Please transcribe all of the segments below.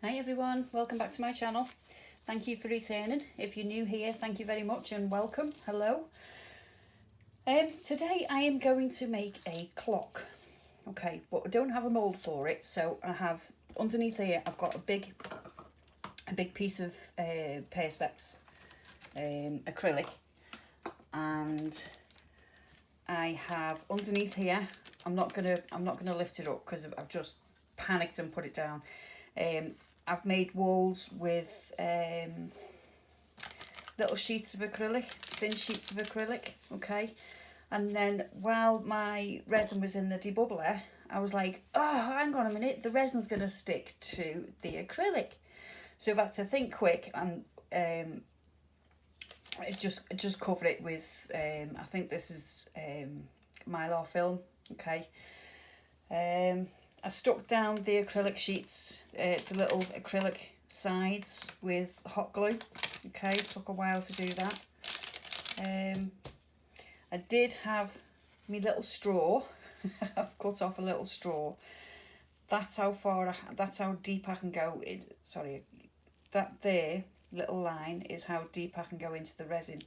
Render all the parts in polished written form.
Hi everyone, welcome back to my channel. Thank you for returning. If you're new here, thank you very much and welcome. Hello. Today I am going to make a clock. Okay, but I don't have a mould for it, so I have underneath here I've got a big piece of perspex acrylic, and I have underneath here. I'm not gonna lift it up because I've just panicked and put it down. I've made walls with little sheets of acrylic, thin sheets of acrylic, okay? And then while my resin was in the debubbler, I was like, oh, hang on a minute, the resin's going to stick to the acrylic. So I've had to think quick and just cover it with, I think this is mylar film, okay? I stuck down the acrylic sheets, the little acrylic sides with hot glue. Okay, took a while to do that. I did have my little straw. I've cut off a little straw. That's how far, that's how deep I can go. Sorry, that there little line is how deep I can go into the resin.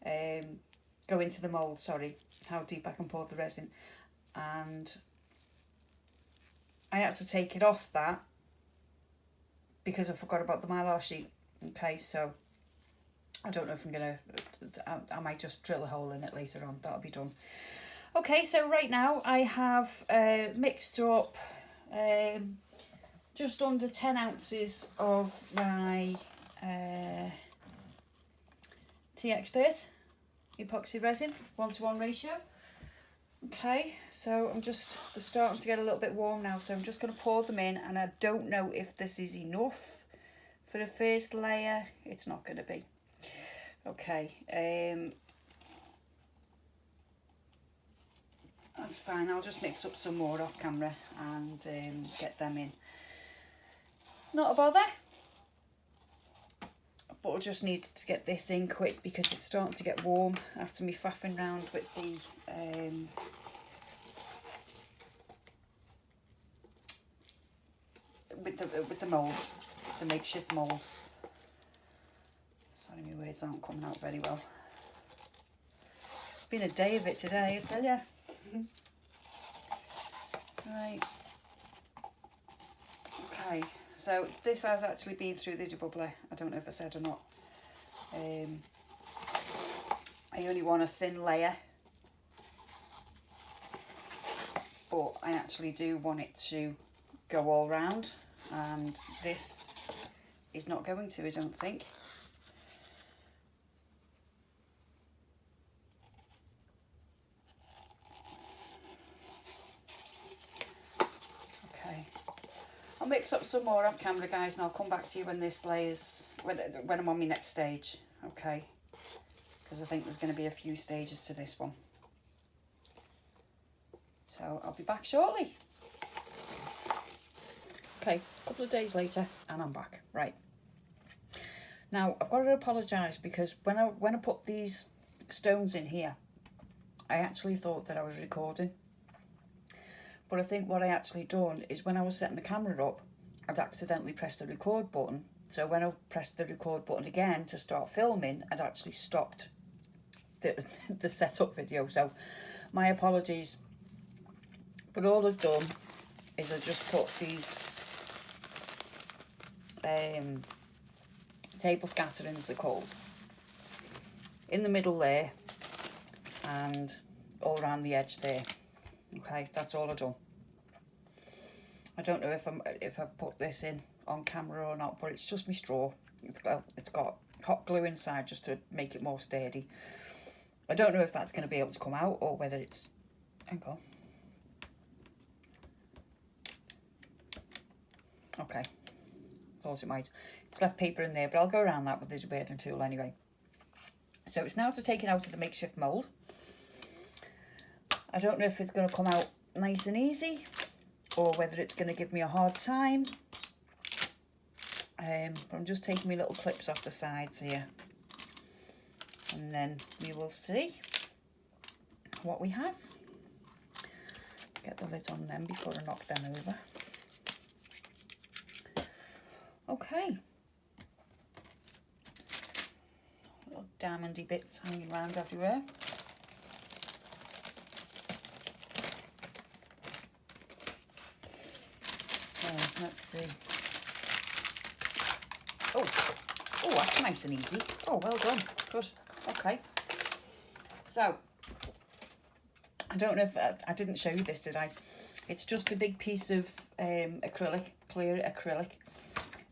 Go into the mould. Sorry, how deep I can pour the resin, and I had to take it off that because I forgot about the mylar sheet. Okay, so I don't know if I'm gonna, I might just drill a hole in it later on, that'll be done. Okay, so right now I have mixed up just under 10 ounces of my T-Expert epoxy resin, 1:1 ratio. Okay, so they're starting to get a little bit warm now, so I'm just going to pour them in, and I don't know if this is enough for the first layer. It's not going to be. Okay, that's fine. I'll just mix up some more off camera and get them in. Not a bother. But I just need to get this in quick because it's starting to get warm after me faffing around with the mould, the makeshift mould. Sorry, my words aren't coming out very well. It's been a day of it today, I tell you. Right. Okay. So this has actually been through the debubbler. I don't know if I said or not. I only want a thin layer, but I actually do want it to go all round, and this is not going to, I don't think. I'll mix up some more off camera, guys, and I'll come back to you when this layers, when I'm on my next stage, okay? Because I think there's going to be a few stages to this one. So I'll be back shortly. Okay, a couple of days later, and I'm back. Right. Now, I've got to apologise because when I put these stones in here, I actually thought that I was recording. But I think what I actually done is when I was setting the camera up, I'd accidentally pressed the record button. So when I pressed the record button again to start filming, I'd actually stopped the setup video. So my apologies. But all I've done is I just put these table scatterings, they're called, in the middle there and all around the edge there. Okay, that's all I've done. I don't know if I put this in on camera or not, but it's just my straw. It's got hot glue inside just to make it more sturdy. I don't know if that's going to be able to come out or whether it's... Hang on. Okay, thought it might. It's left paper in there, but I'll go around that with the deburring tool anyway. So it's now to take it out of the makeshift mould. I don't know if it's going to come out nice and easy or whether it's going to give me a hard time. But I'm just taking my little clips off the sides here, and then we will see what we have. Get the lid on them before I knock them over. Okay. Little diamondy bits hanging around everywhere. So let's see. Oh, that's nice and easy. Oh, well done. Good. Okay. So, I don't know if I didn't show you this, did I? It's just a big piece of acrylic, clear acrylic.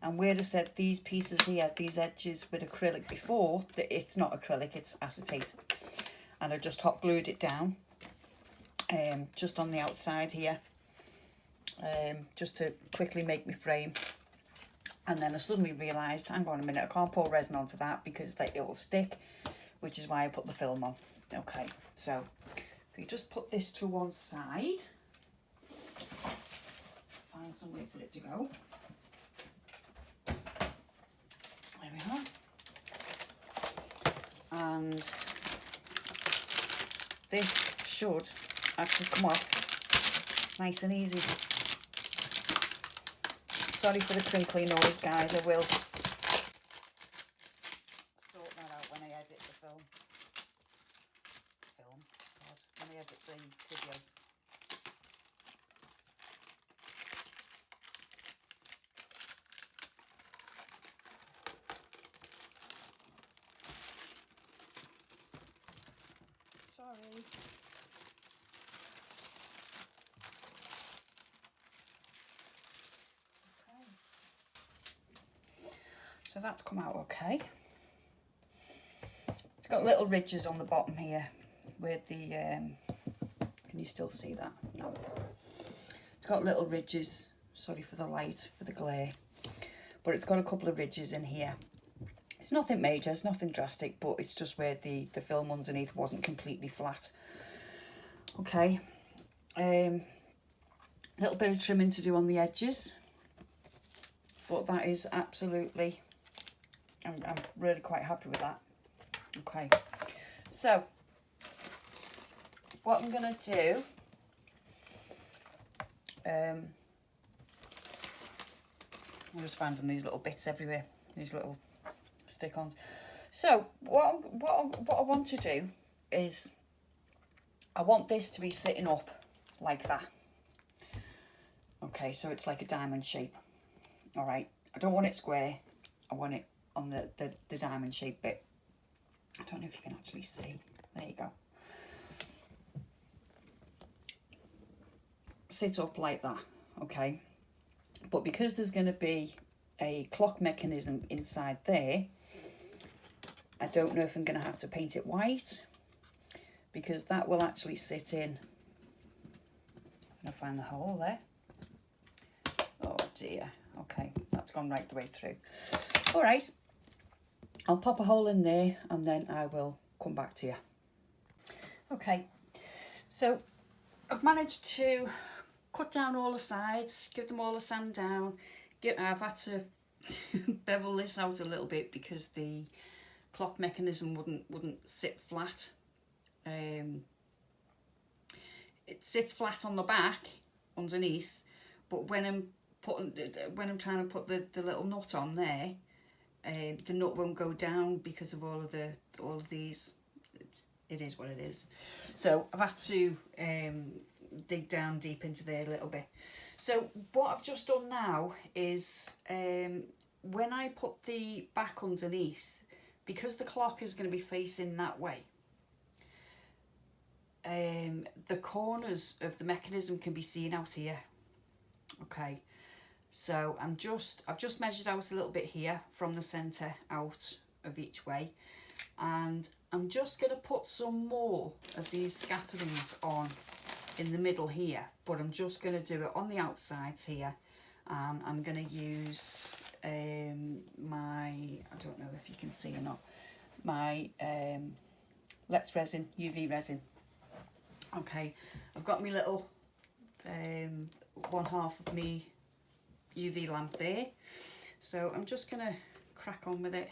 And where I said these pieces here, these edges with acrylic before, that it's not acrylic, it's acetate. And I just hot glued it down, just on the outside here, just to quickly make my frame. And then I suddenly realised, hang on a minute, I can't pour resin onto that because like, it will stick, which is why I put the film on. Okay, so if you just put this to one side, find somewhere for it to go. There we are. And this should actually come off nice and easy. Sorry for the crinkly noise, guys. I will sort that out when I edit the film. When I edit the video. Sorry. So that's come out okay. It's got little ridges on the bottom here where the, can you still see that? No. It's got little ridges, sorry for the light, for the glare, but it's got a couple of ridges in here. It's nothing major, it's nothing drastic, but it's just where the film underneath wasn't completely flat. Okay, a little bit of trimming to do on the edges, but that is absolutely, I'm really quite happy with that. Okay, so what I'm going to do, I'm just finding these little bits everywhere, these little stick-ons. So what I want to do is, I want this to be sitting up like that. Okay, so it's like a diamond shape. All right, I don't want it square, I want it on the diamond shape bit. I don't know if you can actually see. There you go. Sit up like that, okay? But because there's going to be a clock mechanism inside there, I don't know if I'm going to have to paint it white, because that will actually sit in. I'm going to find the hole there. Oh dear. Okay, that's gone right the way through. All right, I'll pop a hole in there and then I will come back to you. Okay, so I've managed to cut down all the sides, give them all a sand down. I've had to bevel this out a little bit because the clock mechanism wouldn't sit flat. It sits flat on the back underneath, but when I'm trying to put the little nut on there, the nut won't go down because of all of these. It is what it is. So I've had to dig down deep into there a little bit. So what I've just done now is, when I put the back underneath, because the clock is going to be facing that way, the corners of the mechanism can be seen out here. Okay, so I've just measured out a little bit here from the centre out of each way, and I'm just going to put some more of these scatterings on in the middle here, but I'm just going to do it on the outsides here, and I'm going to use my, I don't know if you can see or not, my Let's Resin UV resin. Okay, I've got my little 1/2 of me UV lamp there, so I'm just going to crack on with it.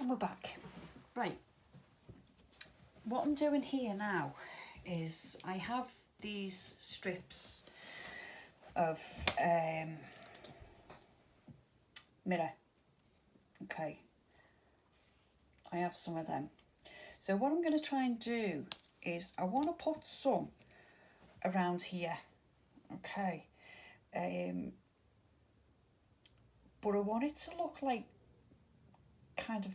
And we're back. Right, what I'm doing here now is I have these strips of mirror. Okay, I have some of them. So what I'm going to try and do is I want to put some around here. Okay, but I want it to look like kind of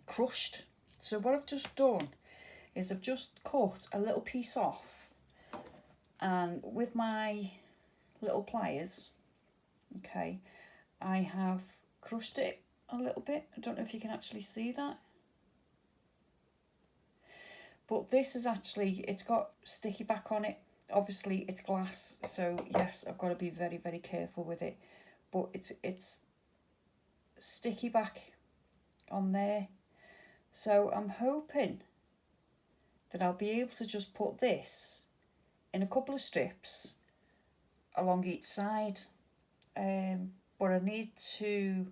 crushed. So what I've just done is I've just cut a little piece off, and with my little pliers, okay, I have crushed it a little bit. I don't know if you can actually see that, but this is actually, it's got sticky back on it. Obviously it's glass, so yes, I've got to be very, very careful with it, but it's sticky back on there. So I'm hoping that I'll be able to just put this in a couple of strips along each side, but I need to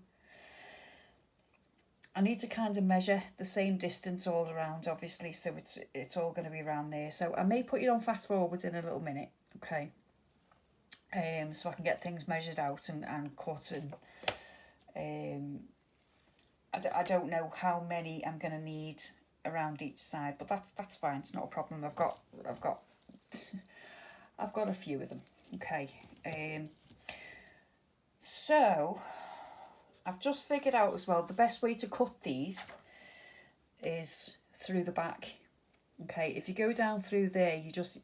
kind of measure the same distance all around, obviously, so it's all going to be around there. So I may put it on fast forward in a little minute, okay, so I can get things measured out and cut, and I don't know how many I'm going to need around each side, but that's fine. It's not a problem. I've got a few of them. Okay. So I've just figured out as well the best way to cut these is through the back. Okay. If you go down through there, you just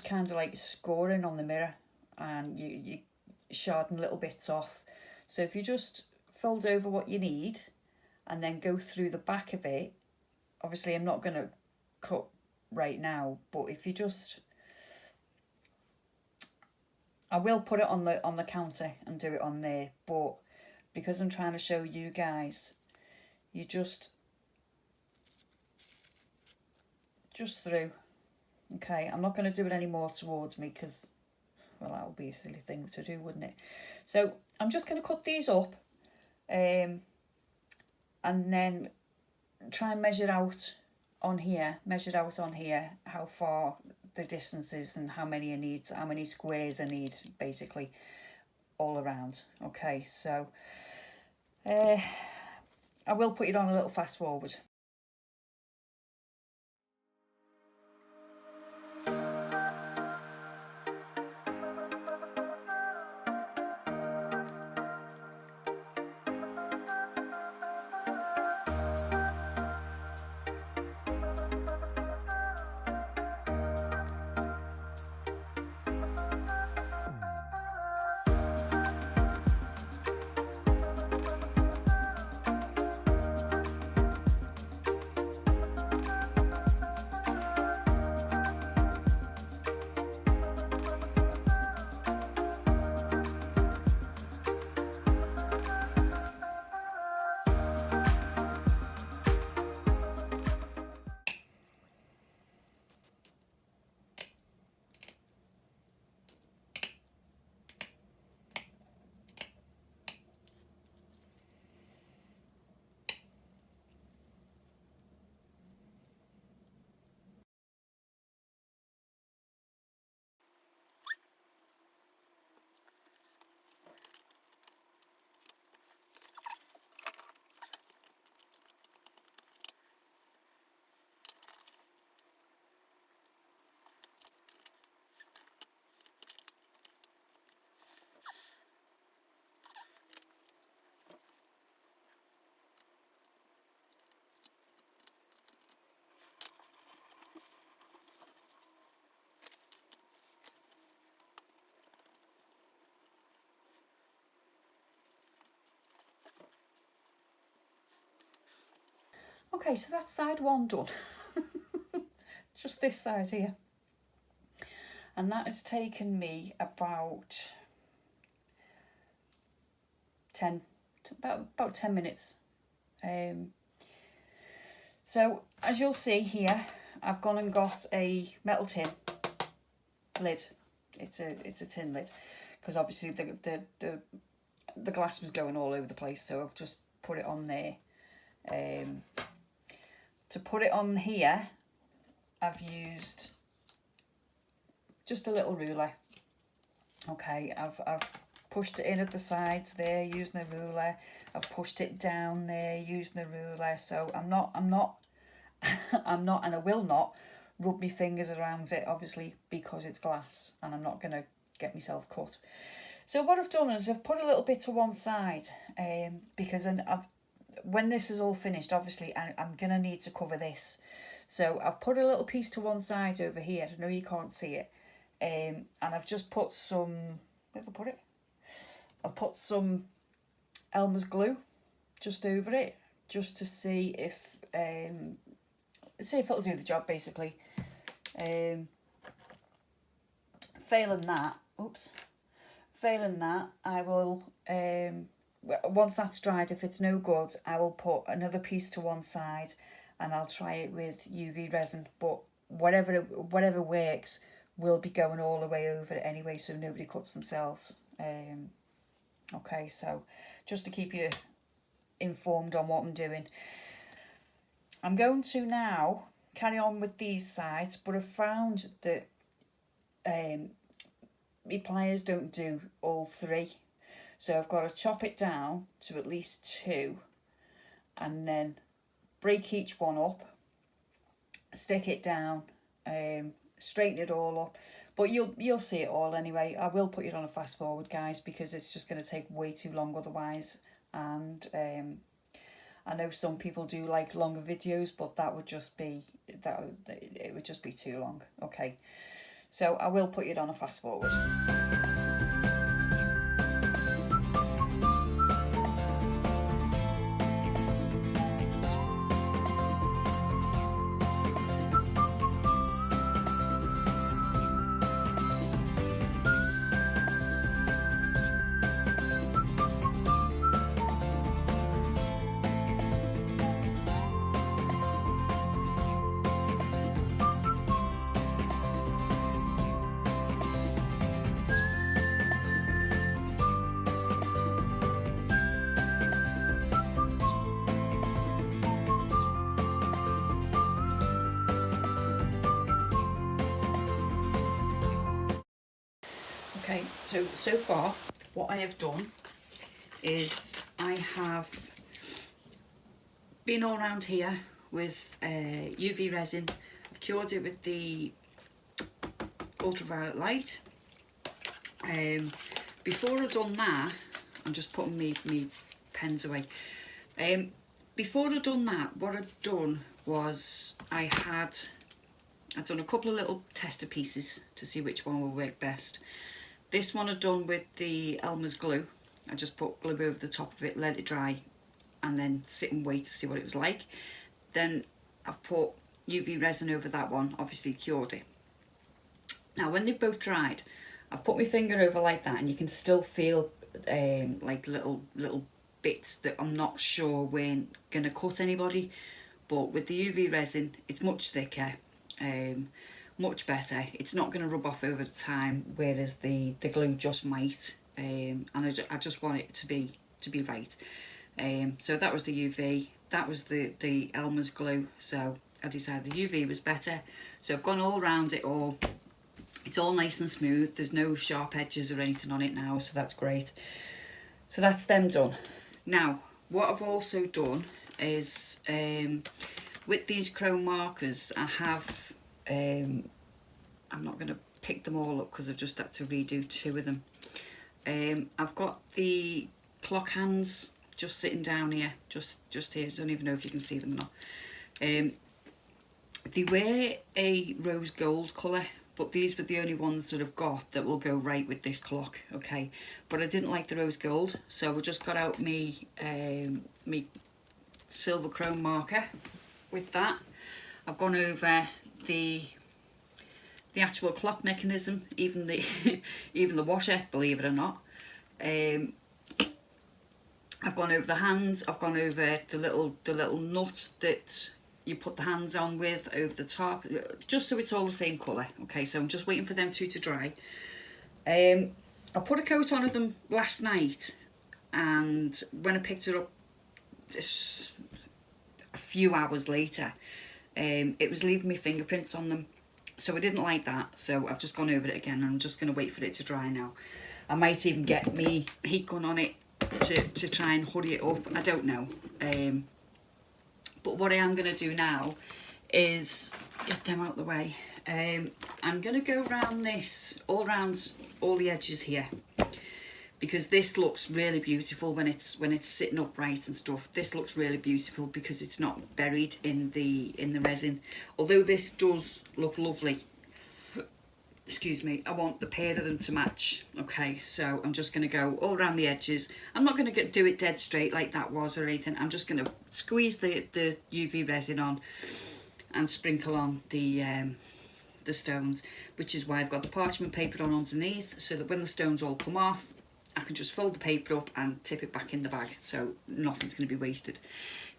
kind of like scoring on the mirror, and you sharding little bits off. So if you just fold over what you need and then go through the back of it, obviously I'm not going to cut right now, but if you just, I will put it on the counter and do it on there, but because I'm trying to show you guys, you just through. Okay, I'm not going to do it any more towards me because, well, that would be a silly thing to do, wouldn't it? So I'm just going to cut these up, and then try and measure out on here how far the distance is and how many I need, how many squares I need, basically, all around. Okay, so I will put it on a little fast forward. Okay, so that's side one done. Just this side here. And that has taken me about 10 minutes. So as you'll see here, I've gone and got a metal tin lid. It's a tin lid, because obviously the the glass was going all over the place, so I've just put it on there. To put it on here, I've used just a little ruler. Okay, I've pushed it in at the sides there using the ruler. I've pushed it down there using the ruler. So I'm not I'm not, and I will not rub my fingers around it, obviously, because it's glass and I'm not going to get myself cut. So what I've done is I've put a little bit to one side, because when this is all finished, obviously I'm going to need to cover this. So I've put a little piece to one side over here. I know you can't see it. And I've just put some, where have I put it? I've put some Elmer's glue just over it, just to see if it'll do the job, basically. Failing that, I will, once that's dried, if it's no good, I will put another piece to one side and I'll try it with UV resin. But whatever works will be going all the way over it anyway, so nobody cuts themselves. Okay, so just to keep you informed on what I'm doing. I'm going to now carry on with these sides, but I've found that my pliers don't do all three. So I've got to chop it down to at least 2 and then break each one up, stick it down, straighten it all up. But you'll see it all anyway. I will put it on a fast forward, guys, because it's just going to take way too long otherwise. And I know some people do like longer videos, but it would just be too long. Okay, so I will put it on a fast forward. Okay, so far what I have done is I have been all around here with UV resin. I've cured it with the ultraviolet light. Before I've done that, I'm just putting me pens away. Before I'd done that, what I'd done was I'd done a couple of little tester pieces to see which one will work best. This one I'd done with the Elmer's glue. I just put glue over the top of it, let it dry, and then sit and wait to see what it was like. Then I've put UV resin over that one, obviously cured it. Now when they've both dried, I've put my finger over like that, and you can still feel like little bits that I'm not sure weren't going to cut anybody. But with the UV resin, it's much thicker, much better. It's not going to rub off over the time, whereas the glue just might. And I just want it to be right. So that was the UV, that was the Elmer's glue. So I decided the UV was better. So I've gone all around it all. It's all nice and smooth. There's no sharp edges or anything on it now, so that's great. So that's them done. Now, what I've also done is with these chrome markers, I have, I'm not going to pick them all up because I've just had to redo 2 of them. I've got the clock hands just sitting down here, just here. I don't even know if you can see them or not. They were a rose gold colour, but these were the only ones that I've got that will go right with this clock, okay? But I didn't like the rose gold, so I just got out me silver chrome marker with that. I've gone over the actual clock mechanism, even the even the washer, believe it or not. I've gone over the hands. I've gone over the little nut that you put the hands on with over the top, just so it's all the same colour. Okay, so I'm just waiting for them 2 to dry. I put a coat on of them last night, and when I picked it up this a few hours later, it was leaving me fingerprints on them, so I didn't like that. So I've just gone over it again, and I'm just going to wait for it to dry now. I might even get me heat gun on it to try and hurry it up. I don't know. But what I am going to do now is get them out of the way. I'm going to go around this, all around all the edges here, because this looks really beautiful when it's sitting upright and stuff. This looks really beautiful because it's not buried in the resin. Although this does look lovely, excuse me, I want the pair of them to match. Okay, so I'm just going to go all around the edges. I'm not going to do it dead straight like that was or anything. I'm just going to squeeze the UV resin on and sprinkle on the stones, which is why I've got the parchment paper on underneath, so that when the stones all come off, I can just fold the paper up and tip it back in the bag, so nothing's going to be wasted.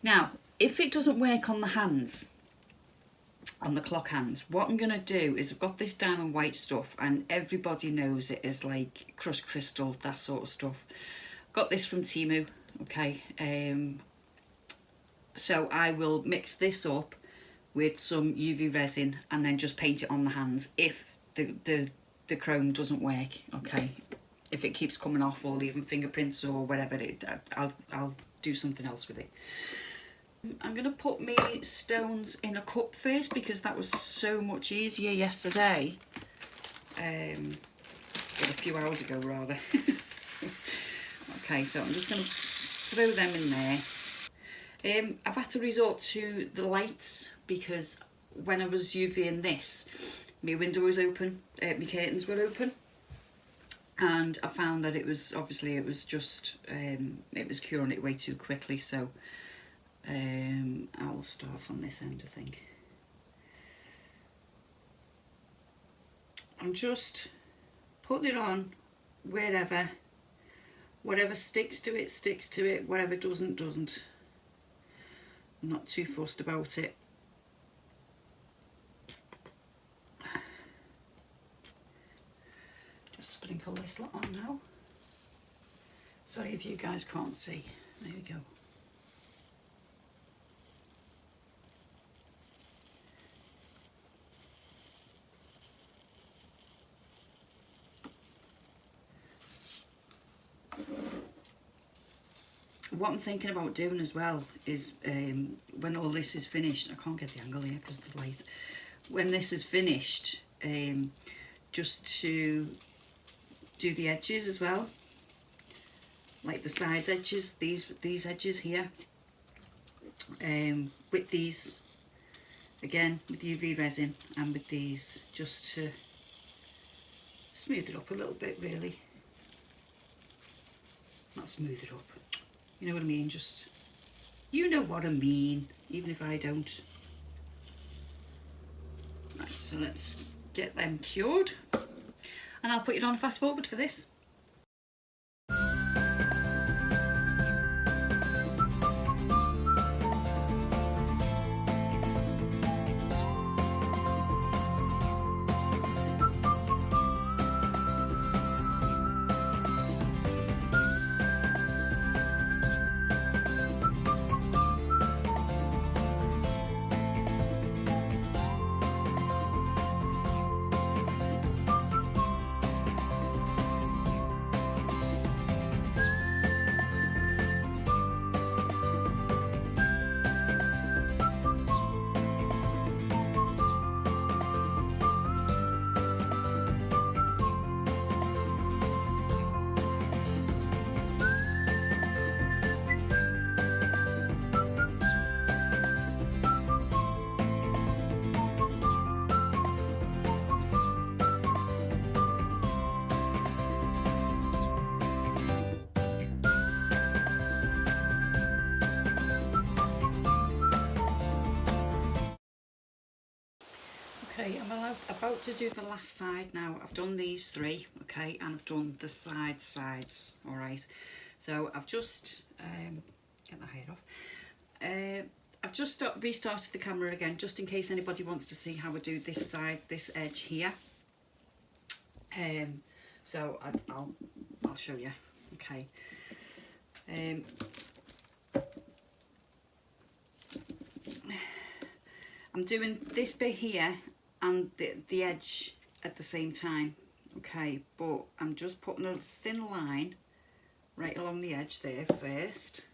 Now, if it doesn't work on the hands, on the clock hands, what I'm going to do is I've got this diamond white stuff, and everybody knows it as like crushed crystal, that sort of stuff. Got this from Temu, okay. So I will mix this up with some UV resin and then just paint it on the hands if the chrome doesn't work, okay. If it keeps coming off or leaving fingerprints or whatever, I'll do something else with it. I'm going to put my stones in a cup first because that was so much easier yesterday. Well, a few hours ago rather. Okay, so I'm just going to throw them in there. I've had to resort to the lights because when I was UVing this, my window was open, my curtains were open, and I found that it was just it was curing it way too quickly. So I will start on this end, I think. I'm just putting it on wherever, whatever sticks to it, whatever doesn't. I'm not too fussed about it. Just sprinkle this lot on now. Sorry if you guys can't see. There we go. What I'm thinking about doing as well is when all this is finished, I can't get the angle here because of the light. When this is finished, just to do the edges as well, like the side edges, these edges here, with these, again with UV resin and with these, just to smooth it up a little bit, really. Not smooth it up. You know what I mean, just, you know what I mean, even if I don't. Right, so let's get them cured. And I'll put it on a fast forward for this. Okay, I'm about to do the last side now. I've done these three, okay, and I've done the sides, all right. So I've just, get the hair off. I've just restarted the camera again, just in case anybody wants to see how I do this side, this edge here. So I'll show you, okay. I'm doing this bit here and the edge at the same time, okay, but I'm just putting a thin line right along the edge there first,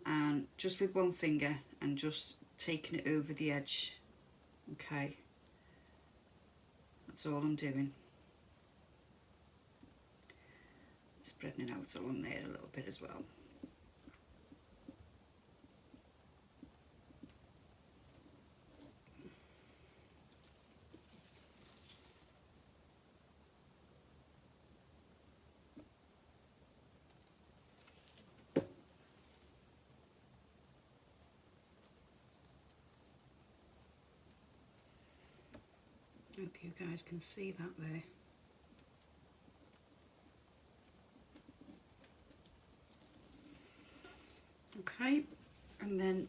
and just with one finger and just taking it over the edge, okay, that's all I'm doing. Spreading it out along there a little bit as well. Hope you guys can see that there. Okay, and then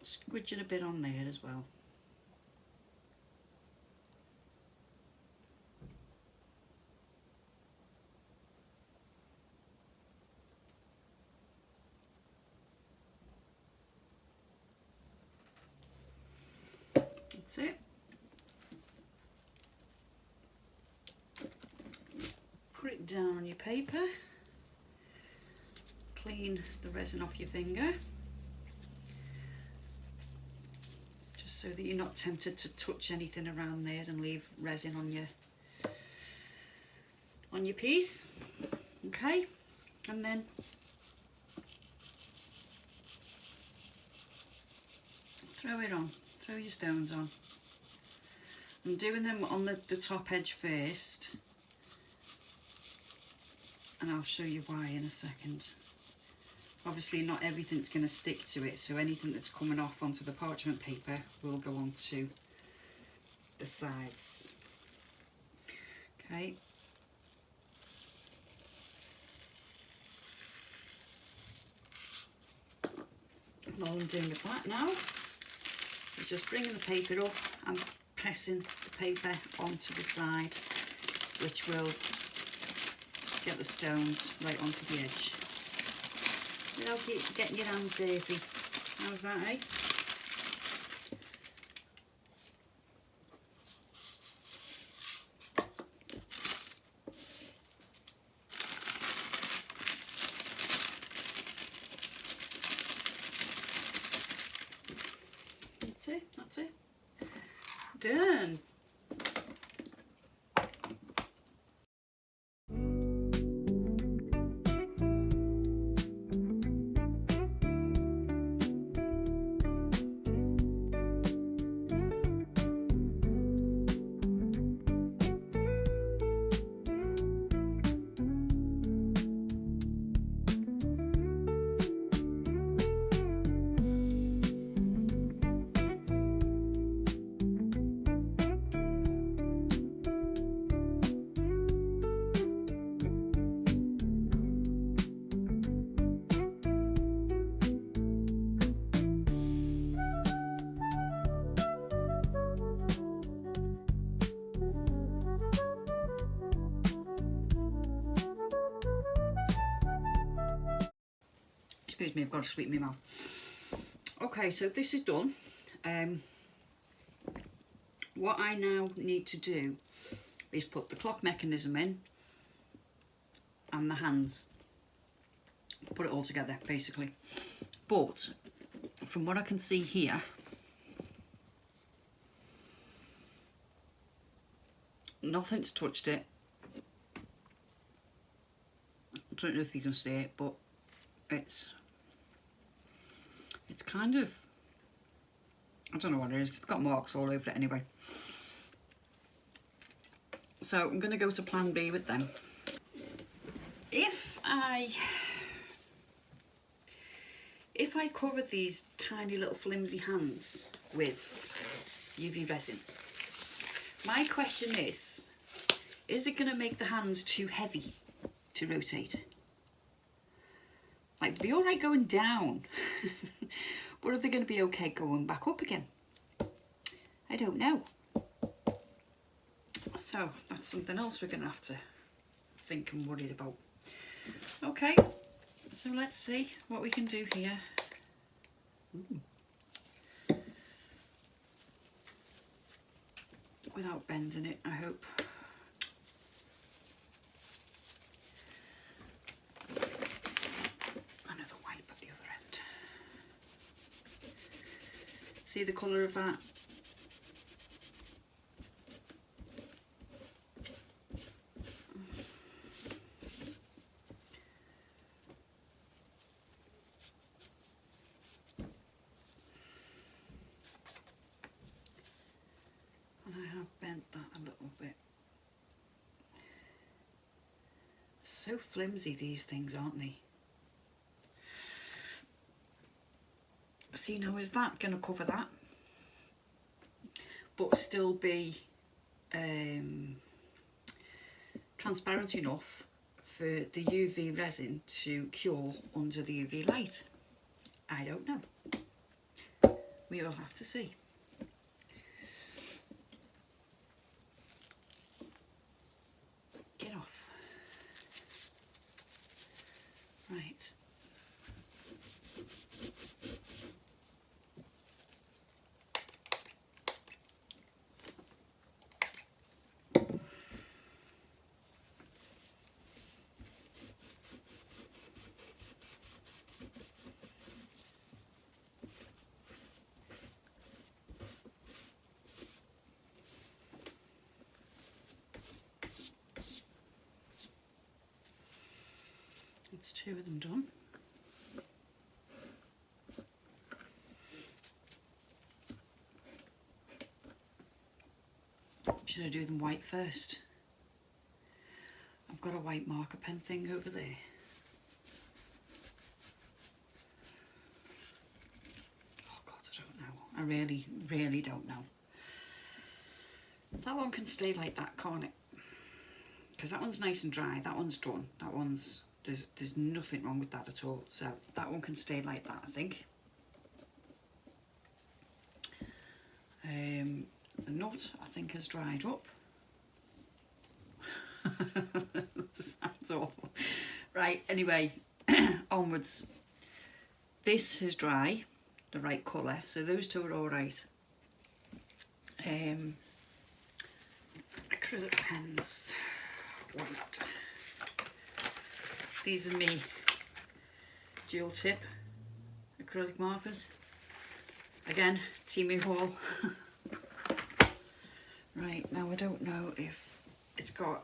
squidging a bit on there as well. That's it. Put it down on your paper. Clean the resin off your finger, just so that you're not tempted to touch anything around there and leave resin on your piece. Okay, and then throw it on, throw your stones on. I'm doing them on the top edge first, and I'll show you why in a second. Obviously not everything's going to stick to it, so anything that's coming off onto the parchment paper will go onto the sides. Okay. And all I'm doing with that now is just bringing the paper up and pressing the paper onto the side, which will get the stones right onto the edge without getting your hands dirty. How's that, eh? That's it, that's it. Done. Excuse me, I've got to sweeten my mouth. Okay, so this is done. What I now need to do is put the clock mechanism in and the hands. Put it all together, basically. But from what I can see here, nothing's touched it. I don't know if you can see it, but it's kind of, I don't know what it is, it's got marks all over it anyway. So I'm going to go to plan B with them. If I cover these tiny little flimsy hands with UV resin, my question is it going to make the hands too heavy to rotate? Like, be alright going down, but are they going to be okay going back up again? I don't know. So that's something else we're going to have to think and worry about. Okay, so let's see what we can do here. Without bending it, I hope. Another wipe at the other end. See the colour of that? And I have bent that a little bit. So flimsy, these things, aren't they? See, now is that going to cover that, but still be transparent enough for the UV resin to cure under the UV light? I don't know. We will have to see. Get off. Right. It's 2 of them done. Should I do them white first? I've got a white marker pen thing over there. Oh God, I don't know. I really, really don't know. That one can stay like that, can't it? Because that one's nice and dry. That one's done. That one's... There's nothing wrong with that at all. So that one can stay like that, I think. The nut, I think, has dried up. Sounds awful. Right, anyway, onwards. This is dry, the right colour, so those two are all right. Acrylic pens, white. These are me dual tip acrylic markers. Again, Timu haul. Right, now I don't know if it's got...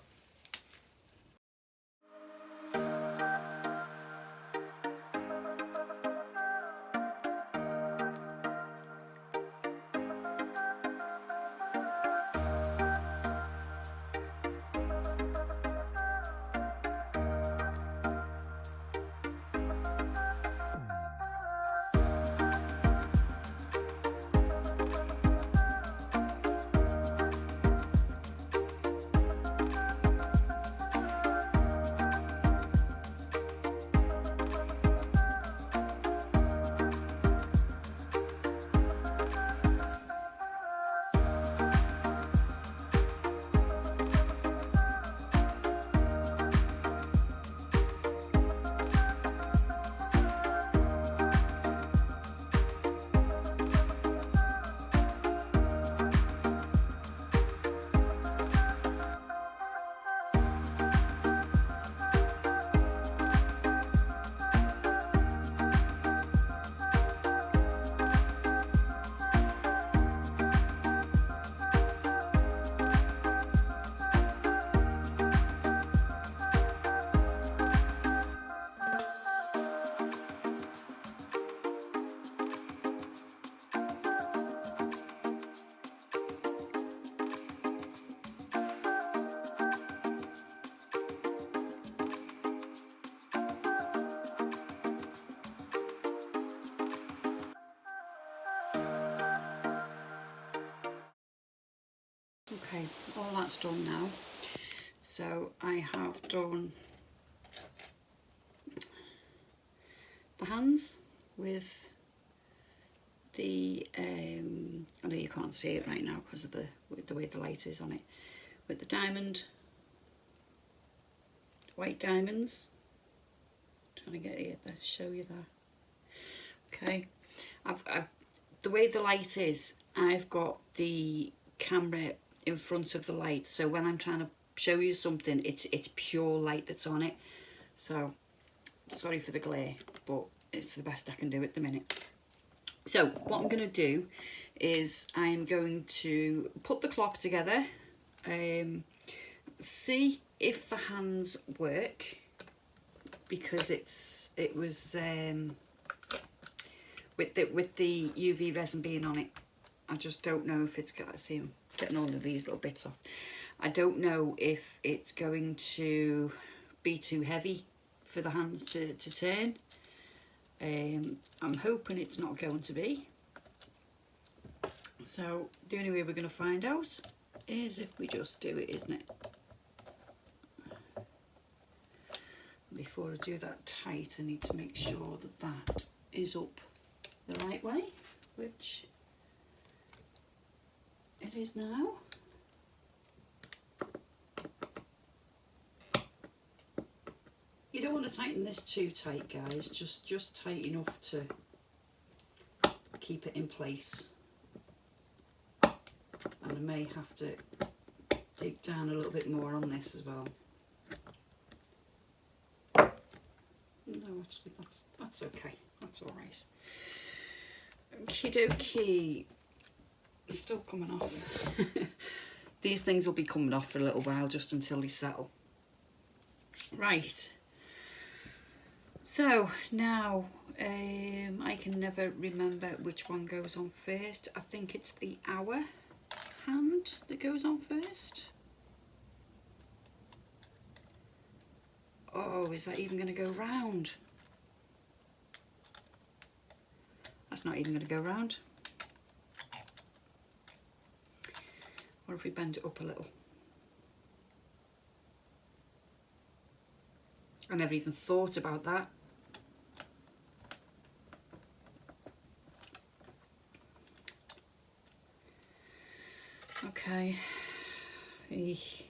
Okay, all that's done now. So I have done the hands with the, I know you can't see it right now because of the way the light is on it, with the diamond, white diamonds trying to get it to show you that. Okay, I've the way the light is, I've got the camera in front of the light, so when I'm trying to show you something, it's pure light that's on it. So sorry for the glare, but it's the best I can do at the minute. So what I'm going to do is I'm going to put the clock together, see if the hands work, because it was with the UV resin being on it, I just don't know if it's got, see I'm getting all of these little bits off, I don't know if it's going to be too heavy for the hands to turn. I'm hoping it's not going to be. So the only way we're going to find out is if we just do it, isn't it? Before I do that tight, I need to make sure that that is up the right way, which it is now. You don't want to tighten this too tight, guys, just tight enough to keep it in place. And I may have to dig down a little bit more on this as well. No, actually that's okay, that's all right. Okie dokie, it's still coming off. These things will be coming off for a little while, just until they settle. Right. So now, I can never remember which one goes on first. I think it's the hour hand that goes on first. Oh, is that even going to go round? That's not even going to go round. What if we bend it up a little? I never even thought about that. Okay. Eesh.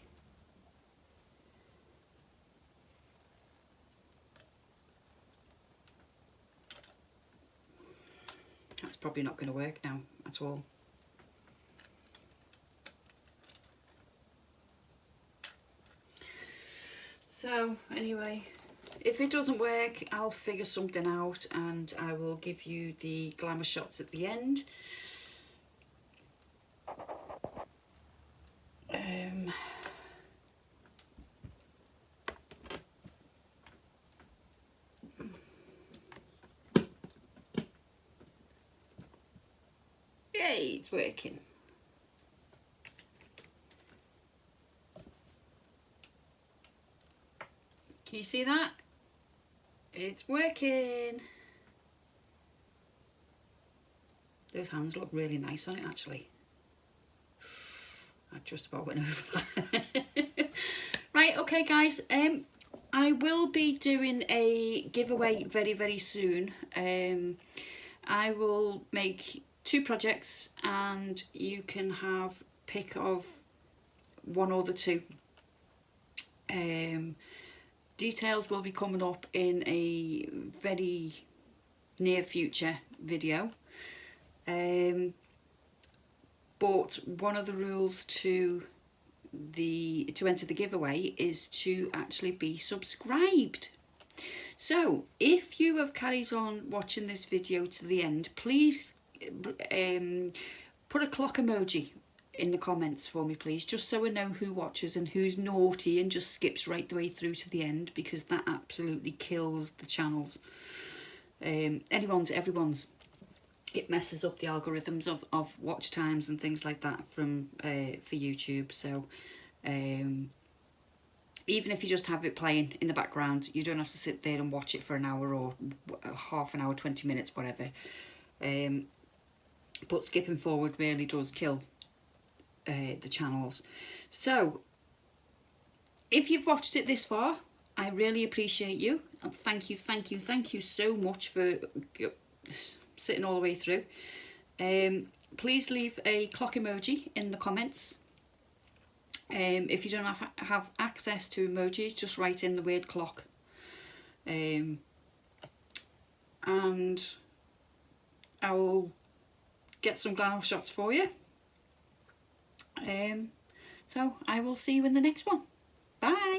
That's probably not going to work now at all. So anyway, if it doesn't work, I'll figure something out and I will give you the glamour shots at the end. Yay, it's working. Can you see that? It's working. Those hands look really nice on it, actually. I just about went over that. Right, okay guys, I will be doing a giveaway very, very soon. I will make 2 projects and you can have pick of one or the 2. Details will be coming up in a very near future video. But one of the rules to enter the giveaway is to actually be subscribed. So if you have carried on watching this video to the end, please put a clock emoji in the comments for me, please, just so I know who watches and who's naughty and just skips right the way through to the end, because that absolutely kills the channels. Everyone's. It messes up the algorithms of watch times and things like that from for YouTube. So even if you just have it playing in the background, you don't have to sit there and watch it for an hour or half an hour, 20 minutes, whatever. But skipping forward really does kill the channels. So if you've watched it this far, I really appreciate you. And thank you so much for sitting all the way through. Please leave a clock emoji in the comments. If you don't have access to emojis, just write in the word clock. and I will get some glamour shots for you. So I will see you in the next one. Bye.